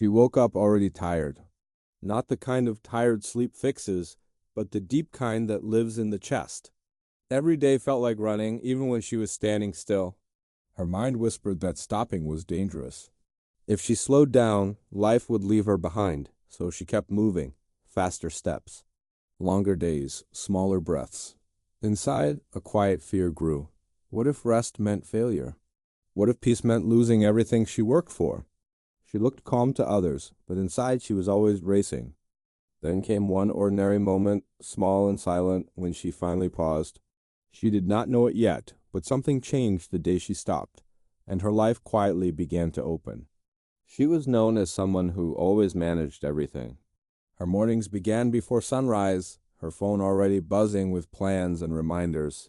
She woke up already tired. Not the kind of tired sleep fixes, but the deep kind that lives in the chest. Every day felt like running, even when she was standing still. Her mind whispered that stopping was dangerous. If she slowed down, life would leave her behind, so she kept moving, faster steps. Longer days, smaller breaths. Inside, a quiet fear grew. What if rest meant failure? What if peace meant losing everything she worked for? She looked calm to others, but inside she was always racing. Then came one ordinary moment, small and silent, when she finally paused. She did not know it yet, but something changed the day she stopped, and her life quietly began to open. She was known as someone who always managed everything. Her mornings began before sunrise, her phone already buzzing with plans and reminders.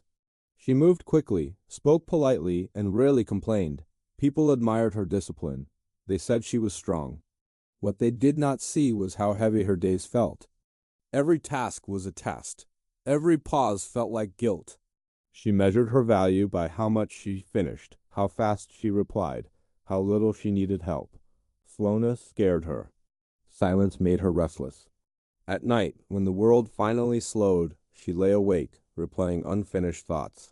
She moved quickly, spoke politely, and rarely complained. People admired her discipline. They said she was strong. What they did not see was how heavy her days felt. Every task was a test. Every pause felt like guilt. She measured her value by how much she finished, how fast she replied, how little she needed help. Slowness scared her. Silence made her restless. At night, when the world finally slowed, she lay awake, replaying unfinished thoughts.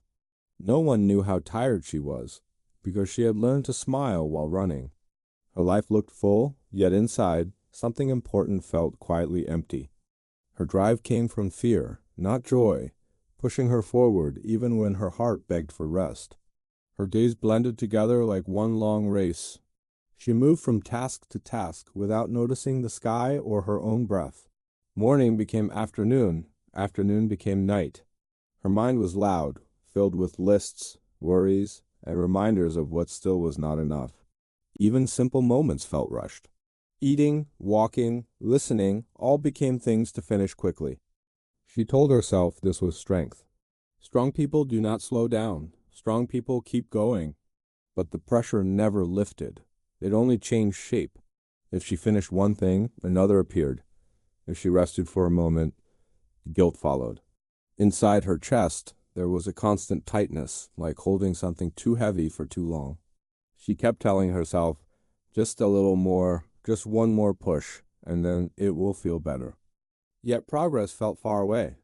No one knew how tired she was, because she had learned to smile while running. Her life looked full, yet inside, something important felt quietly empty. Her drive came from fear, not joy, pushing her forward even when her heart begged for rest. Her days blended together like one long race. She moved from task to task without noticing the sky or her own breath. Morning became afternoon, afternoon became night. Her mind was loud, filled with lists, worries, and reminders of what still was not enough. Even simple moments felt rushed. Eating, walking, listening, all became things to finish quickly. She told herself this was strength. Strong people do not slow down. Strong people keep going. But the pressure never lifted. It only changed shape. If she finished one thing, another appeared. If she rested for a moment, guilt followed. Inside her chest, there was a constant tightness, like holding something too heavy for too long. She kept telling herself, just a little more, just one more push, and then it will feel better. Yet progress felt far away.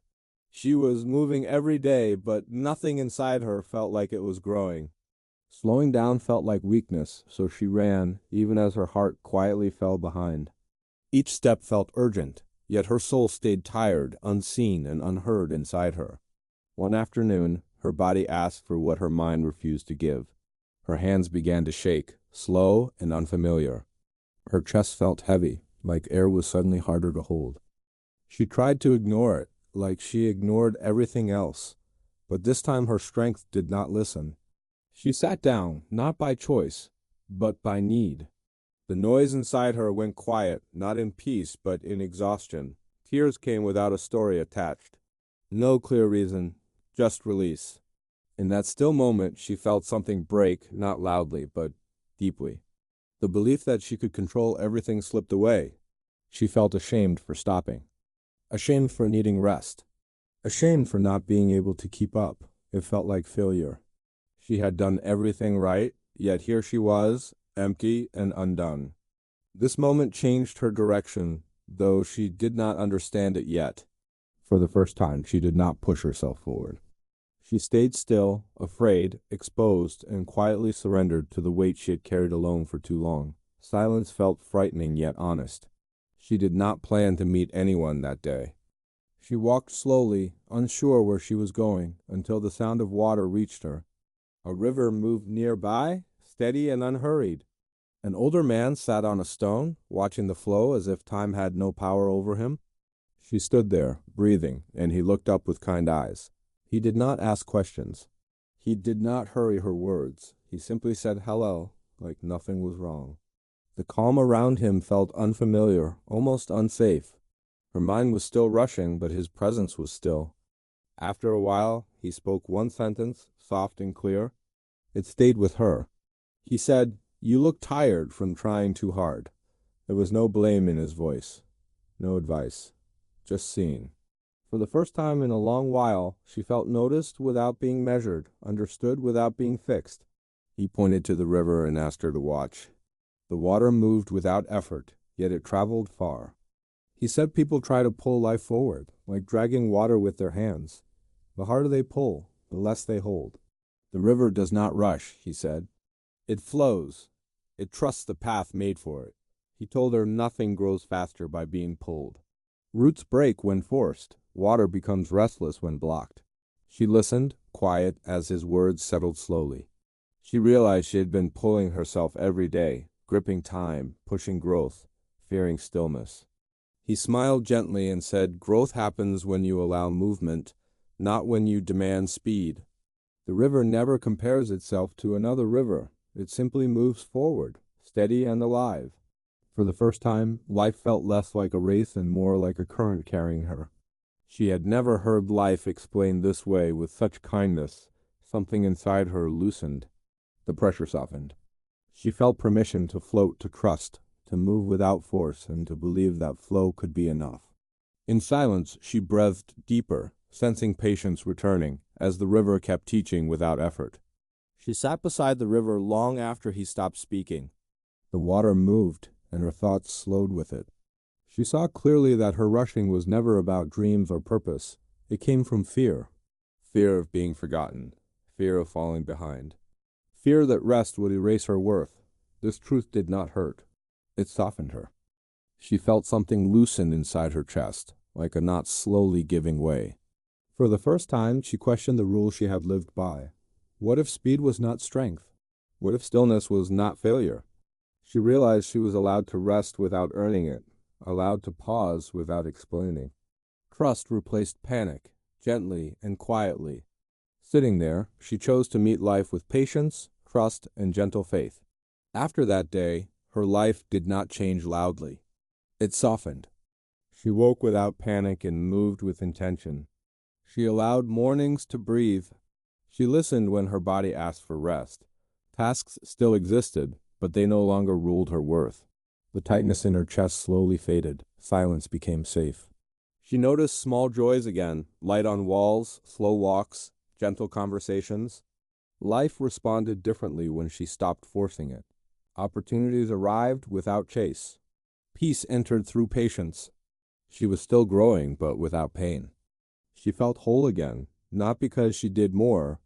She was moving every day, but nothing inside her felt like it was growing. Slowing down felt like weakness, so she ran, even as her heart quietly fell behind. Each step felt urgent, yet her soul stayed tired, unseen, and unheard inside her. One afternoon, her body asked for what her mind refused to give. Her hands began to shake, slow and unfamiliar. Her chest felt heavy, like air was suddenly harder to hold. She tried to ignore it, like she ignored everything else, but this time her strength did not listen. She sat down, not by choice, but by need. The noise inside her went quiet, not in peace, but in exhaustion. Tears came without a story attached. No clear reason, just release. In that still moment, she felt something break, not loudly, but deeply. The belief that she could control everything slipped away. She felt ashamed for stopping. Ashamed for needing rest. Ashamed for not being able to keep up. It felt like failure. She had done everything right, yet here she was, empty and undone. This moment changed her direction, though she did not understand it yet. For the first time, she did not push herself forward. She stayed still, afraid, exposed, and quietly surrendered to the weight she had carried alone for too long. Silence felt frightening yet honest. She did not plan to meet anyone that day. She walked slowly, unsure where she was going, until the sound of water reached her. A river moved nearby, steady and unhurried. An older man sat on a stone, watching the flow as if time had no power over him. She stood there, breathing, and he looked up with kind eyes. He did not ask questions. He did not hurry her words. He simply said hello, like nothing was wrong. The calm around him felt unfamiliar, almost unsafe. Her mind was still rushing, but his presence was still. After a while, he spoke one sentence, soft and clear. It stayed with her. He said, "You look tired from trying too hard." There was no blame in his voice, no advice, just seen. For the first time in a long while, she felt noticed without being measured, understood without being fixed. He pointed to the river and asked her to watch. The water moved without effort, yet it traveled far. He said people try to pull life forward, like dragging water with their hands. The harder they pull, the less they hold. The river does not rush, he said. It flows. It trusts the path made for it. He told her nothing grows faster by being pulled. Roots break when forced. Water becomes restless when blocked. She listened, quiet, as his words settled slowly. She realized she had been pulling herself every day, gripping time, pushing growth, fearing stillness. He smiled gently and said, "Growth happens when you allow movement, not when you demand speed. The river never compares itself to another river. It simply moves forward, steady and alive." For the first time, life felt less like a race and more like a current carrying her. She had never heard life explained this way with such kindness. Something inside her loosened. The pressure softened. She felt permission to float, to trust, to move without force, and to believe that flow could be enough. In silence, she breathed deeper, sensing patience returning, as the river kept teaching without effort. She sat beside the river long after he stopped speaking. The water moved, and her thoughts slowed with it. She saw clearly that her rushing was never about dreams or purpose. It came from fear. Fear of being forgotten. Fear of falling behind. Fear that rest would erase her worth. This truth did not hurt. It softened her. She felt something loosen inside her chest, like a knot slowly giving way. For the first time, she questioned the rules she had lived by. What if speed was not strength? What if stillness was not failure? She realized she was allowed to rest without earning it, allowed to pause without explaining. Trust replaced panic, gently and quietly. Sitting there, she chose to meet life with patience, trust, and gentle faith. After that day, her life did not change loudly. It softened. She woke without panic and moved with intention. She allowed mornings to breathe. She listened when her body asked for rest. Tasks still existed, but they no longer ruled her worth. The tightness in her chest slowly faded. Silence became safe. She noticed small joys again, light on walls, slow walks, gentle conversations. Life responded differently when she stopped forcing it. Opportunities arrived without chase. Peace entered through patience. She was still growing, but without pain. She felt whole again, not because she did more,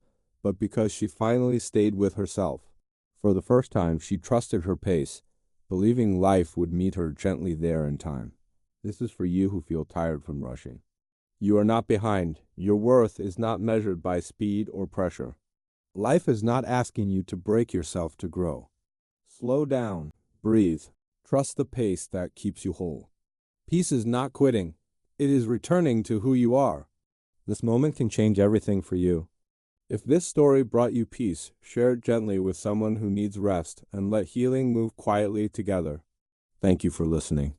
but because she finally stayed with herself. For the first time, she trusted her pace, believing life would meet her gently there in time. This is for you who feel tired from rushing. You are not behind. Your worth is not measured by speed or pressure. Life is not asking you to break yourself to grow. Slow down, breathe, trust the pace that keeps you whole. Peace is not quitting. It is returning to who you are. This moment can change everything for you. If this story brought you peace, share it gently with someone who needs rest and let healing move quietly together. Thank you for listening.